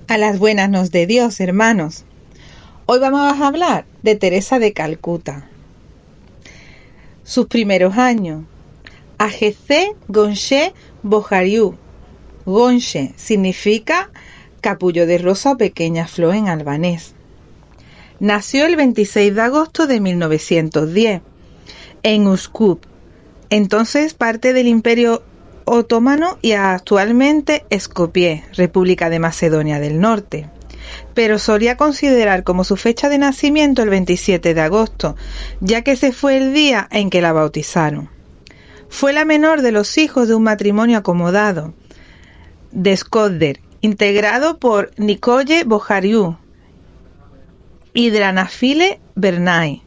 A las buenas nos dé Dios, hermanos. Hoy vamos a hablar de Teresa de Calcuta. Sus primeros años. Ajece Gonche Bojariu. Gonche significa capullo de rosa o pequeña flor en albanés. Nació el 26 de agosto de 1910 en Uskup, entonces parte del Imperio Otomano, y actualmente Skopje, República de Macedonia del Norte. Pero solía considerar como su fecha de nacimiento el 27 de agosto, ya que ese fue el día en que la bautizaron. Fue la menor de los hijos de un matrimonio acomodado, de Skodder, integrado por Nikoye Bojariu y Dranafile Bernay.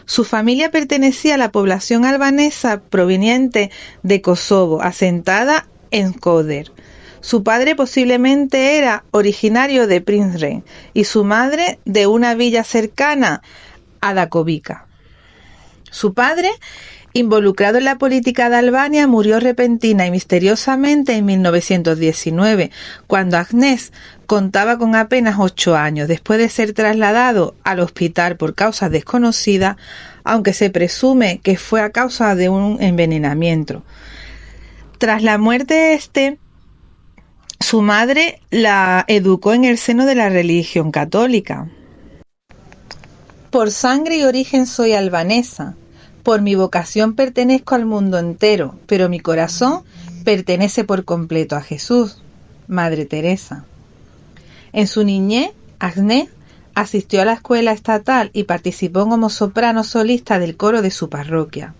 Su familia pertenecía a la población albanesa proveniente de Kosovo, asentada en Skodder. Su padre posiblemente era originario de Prizren y su madre de una villa cercana a Dakovica. Su padre, involucrado en la política de Albania, murió repentina y misteriosamente en 1919, cuando Agnès contaba con apenas 8 años, después de ser trasladado al hospital por causas desconocidas, aunque se presume que fue a causa de un envenenamiento. Tras la muerte de su madre la educó en el seno de la religión católica. Por sangre y origen soy albanesa, por mi vocación pertenezco al mundo entero, pero mi corazón pertenece por completo a Jesús, Madre Teresa. En su niñez, Agnès asistió a la escuela estatal y participó como soprano solista del coro de su parroquia.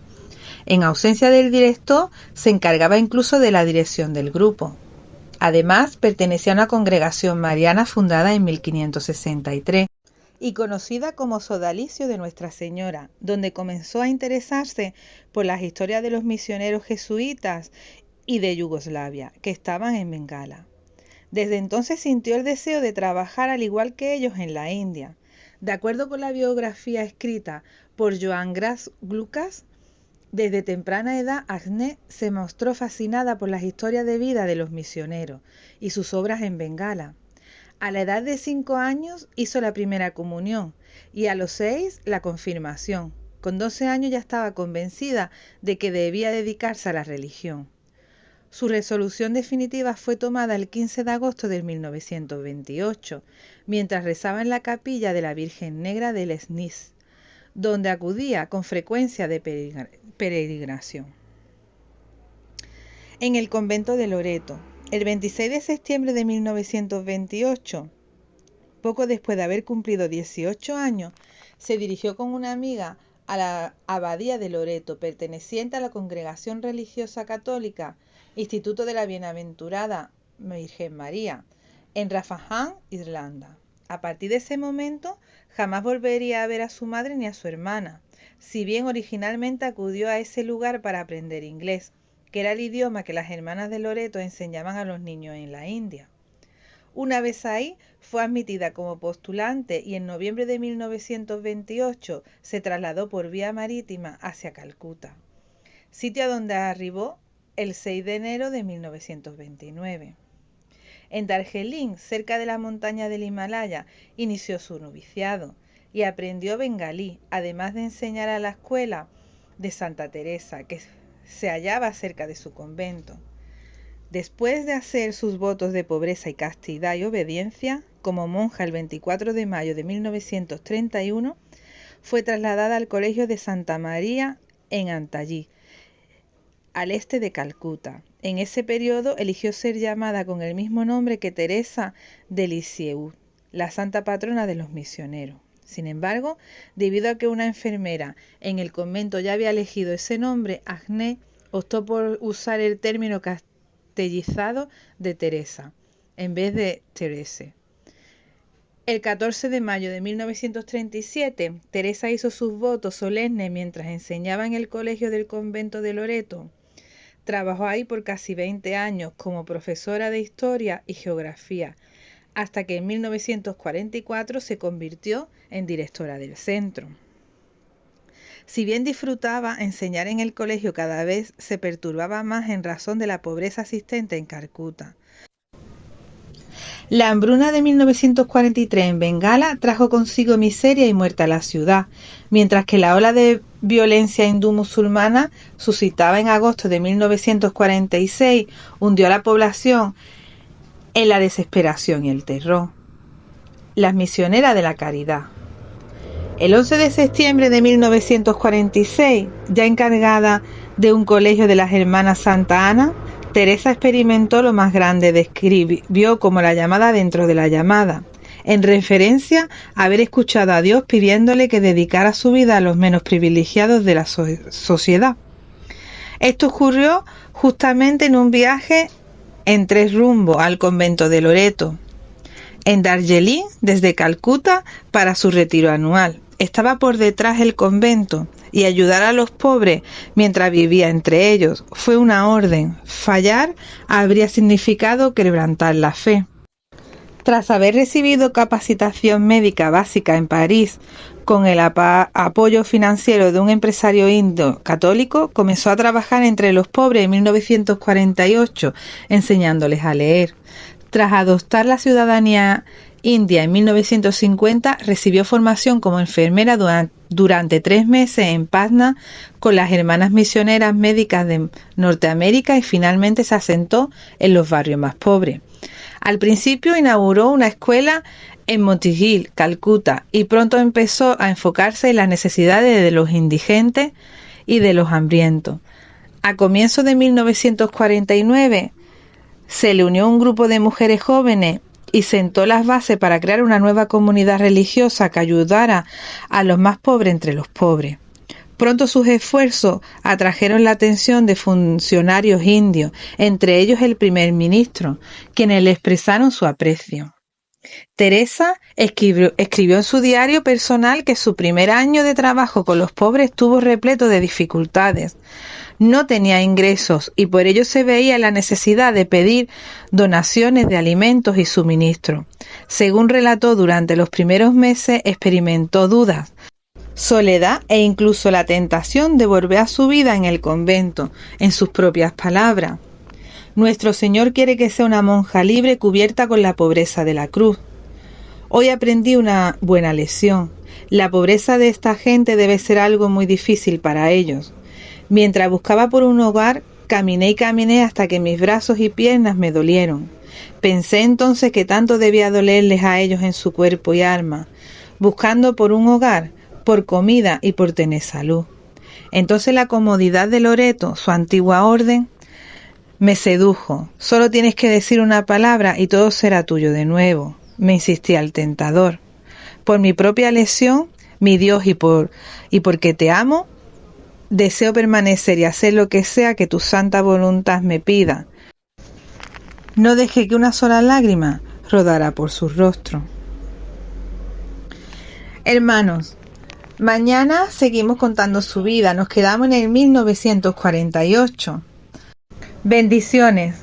En ausencia del director, se encargaba incluso de la dirección del grupo. Además, pertenecía a una congregación mariana fundada en 1563 y conocida como Sodalicio de Nuestra Señora, donde comenzó a interesarse por las historias de los misioneros jesuitas y de Yugoslavia, que estaban en Bengala. Desde entonces sintió el deseo de trabajar al igual que ellos en la India. De acuerdo con la biografía escrita por Joan Gras Lucas, desde temprana edad Agnès se mostró fascinada por las historias de vida de los misioneros y sus obras en Bengala. A la edad de 5 años hizo la primera comunión y a los 6 la confirmación. Con 12 años ya estaba convencida de que debía dedicarse a la religión. Su resolución definitiva fue tomada el 15 de agosto de 1928, mientras rezaba en la capilla de la Virgen Negra de Lesnis, donde acudía con frecuencia de peregrinación. En el convento de Loreto, el 26 de septiembre de 1928, poco después de haber cumplido 18 años, se dirigió con una amiga a la abadía de Loreto, perteneciente a la Congregación Religiosa Católica Instituto de la Bienaventurada Virgen María, en Raffahan, Irlanda. A partir de ese momento, jamás volvería a ver a su madre ni a su hermana, si bien originalmente acudió a ese lugar para aprender inglés, que era el idioma que las hermanas de Loreto enseñaban a los niños en la India. Una vez ahí, fue admitida como postulante y en noviembre de 1928 se trasladó por vía marítima hacia Calcuta, sitio a donde arribó el 6 de enero de 1929. En Darjeeling, cerca de la montaña del Himalaya, inició su noviciado y aprendió bengalí, además de enseñar a la escuela de Santa Teresa, que se hallaba cerca de su convento. Después de hacer sus votos de pobreza y castidad y obediencia, como monja el 24 de mayo de 1931, fue trasladada al colegio de Santa María en Antallí, al este de Calcuta. En ese periodo eligió ser llamada con el mismo nombre que Teresa de Lisieux, la santa patrona de los misioneros. Sin embargo, debido a que una enfermera en el convento ya había elegido ese nombre, Agnès optó por usar el término castellizado de Teresa, en vez de Thérèse. El 14 de mayo de 1937, Teresa hizo sus votos solemnes mientras enseñaba en el colegio del convento de Loreto. Trabajó ahí por casi 20 años como profesora de historia y geografía, hasta que en 1944 se convirtió en directora del centro. Si bien disfrutaba, enseñar en el colegio cada vez se perturbaba más en razón de la pobreza existente en Calcuta. La hambruna de 1943 en Bengala trajo consigo miseria y muerte a la ciudad, mientras que la ola de violencia hindú musulmana suscitada en agosto de 1946 hundió a la población en la desesperación y el terror. Las misioneras de la caridad. El 11 de septiembre de 1946, ya encargada de un colegio de las Hermanas Santa Ana, Teresa experimentó lo más grande, describió como la llamada dentro de la llamada, en referencia a haber escuchado a Dios pidiéndole que dedicara su vida a los menos privilegiados de la sociedad. Esto ocurrió justamente en un viaje en 3 rumbos al convento de Loreto, en Darjeeling, desde Calcuta, para su retiro anual. Estaba por detrás el convento y ayudar a los pobres mientras vivía entre ellos fue una orden. Fallar habría significado quebrantar la fe. Tras haber recibido capacitación médica básica en París con el apoyo financiero de un empresario indio católico, comenzó a trabajar entre los pobres en 1948, enseñándoles a leer. Tras adoptar la ciudadanía india en 1950, recibió formación como enfermera durante 3 meses en Patna con las Hermanas Misioneras Médicas de Norteamérica y finalmente se asentó en los barrios más pobres. Al principio inauguró una escuela en Motihil, Calcuta, y pronto empezó a enfocarse en las necesidades de los indigentes y de los hambrientos. A comienzos de 1949 se le unió un grupo de mujeres jóvenes y sentó las bases para crear una nueva comunidad religiosa que ayudara a los más pobres entre los pobres. Pronto sus esfuerzos atrajeron la atención de funcionarios indios, entre ellos el primer ministro, quienes le expresaron su aprecio. Teresa escribió en su diario personal que su primer año de trabajo con los pobres estuvo repleto de dificultades. No tenía ingresos y por ello se veía la necesidad de pedir donaciones de alimentos y suministros. Según relató, durante los primeros meses experimentó dudas, soledad e incluso la tentación de volver a su vida en el convento, en sus propias palabras. Nuestro Señor quiere que sea una monja libre cubierta con la pobreza de la cruz. Hoy aprendí una buena lección. La pobreza de esta gente debe ser algo muy difícil para ellos. Mientras buscaba por un hogar, caminé y caminé hasta que mis brazos y piernas me dolieron. Pensé entonces que tanto debía dolerles a ellos en su cuerpo y alma, buscando por un hogar, por comida y por tener salud. Entonces la comodidad de Loreto, su antigua orden, me sedujo. Solo tienes que decir una palabra y todo será tuyo de nuevo, me insistía el tentador. Por mi propia lesión, mi Dios, y porque te amo, deseo permanecer y hacer lo que sea que tu santa voluntad me pida. No dejé que una sola lágrima rodara por su rostro. Hermanos, mañana seguimos contando su vida. Nos quedamos en el 1948. Bendiciones.